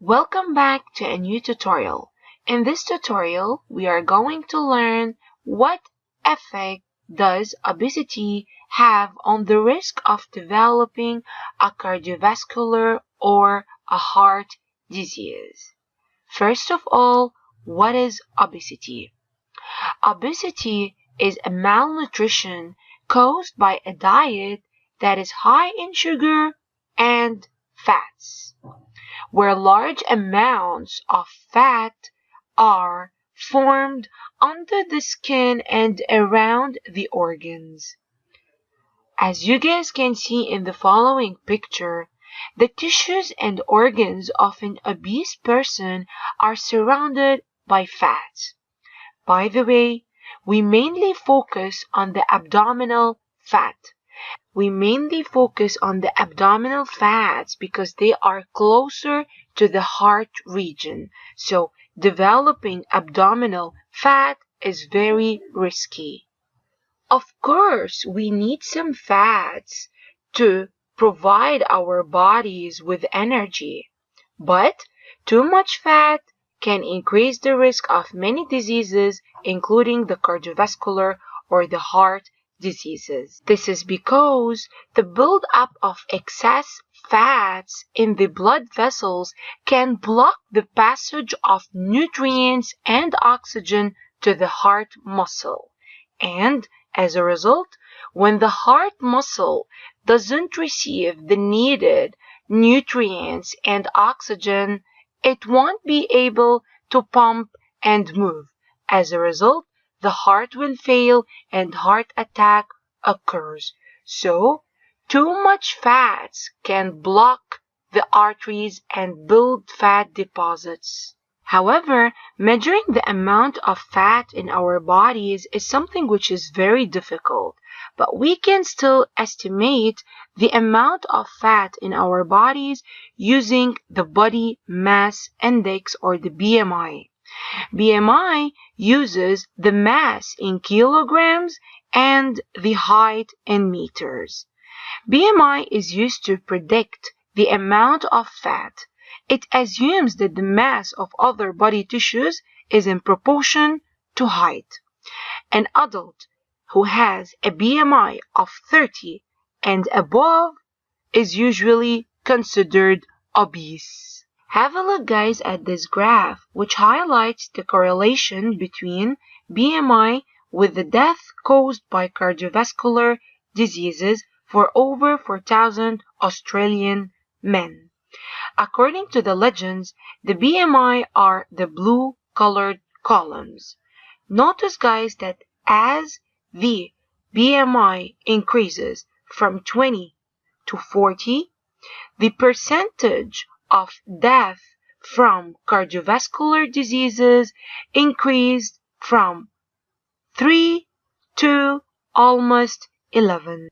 Welcome back to a new tutorial. In this tutorial, we are going to learn what effect does obesity have on the risk of developing a cardiovascular or a heart disease. First of all, what is obesity? Obesity is a malnutrition caused by a diet that is high in sugar and fats, where large amounts of fat are formed under the skin and around the organs. As you guys can see in the following picture, the tissues and organs of an obese person are surrounded by fat. By the way, we mainly focus on the abdominal fat. We mainly focus on the abdominal fats because they are closer to the heart region. So developing abdominal fat is very risky. Of course, we need some fats to provide our bodies with energy, but too much fat can increase the risk of many diseases, including the cardiovascular or the heart diseases. This is because the buildup of excess fats in the blood vessels can block the passage of nutrients and oxygen to the heart muscle. And as a result, when the heart muscle doesn't receive the needed nutrients and oxygen, it won't be able to pump and move. As a result, the heart will fail and heart attack occurs. So, too much fats can block the arteries and build fat deposits. However, measuring the amount of fat in our bodies is something which is very difficult, but we can still estimate the amount of fat in our bodies using the body mass index or the BMI. BMI uses the mass in kilograms and the height in meters. BMI is used to predict the amount of fat. It assumes that the mass of other body tissues is in proportion to height. An adult who has a BMI of 30 and above is usually considered obese. Have a look, guys, at this graph, which highlights the correlation between BMI with the death caused by cardiovascular diseases for over 4,000 Australian men. According to the legends, the BMI are the blue-colored columns. Notice, guys, that as the BMI increases from 20 to 40, the percentage of death from cardiovascular diseases increased from 3 to almost 11.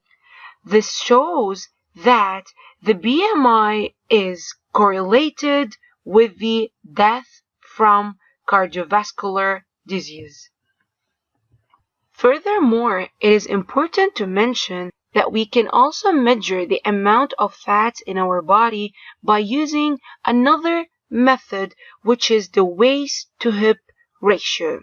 This shows that the BMI is correlated with the death from cardiovascular disease. Furthermore, it is important to mention that we can also measure the amount of fat in our body by using another method, which is the waist-to-hip ratio.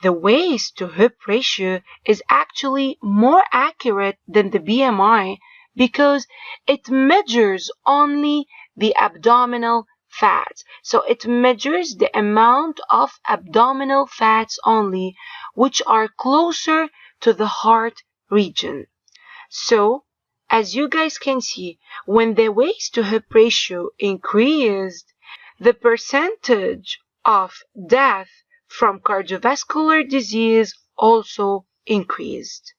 The waist-to-hip ratio is actually more accurate than the BMI because it measures only the abdominal fats. So it measures the amount of abdominal fats only, which are closer to the heart region. So, as you guys can see, when the waist-to-hip ratio increased, the percentage of death from cardiovascular disease also increased.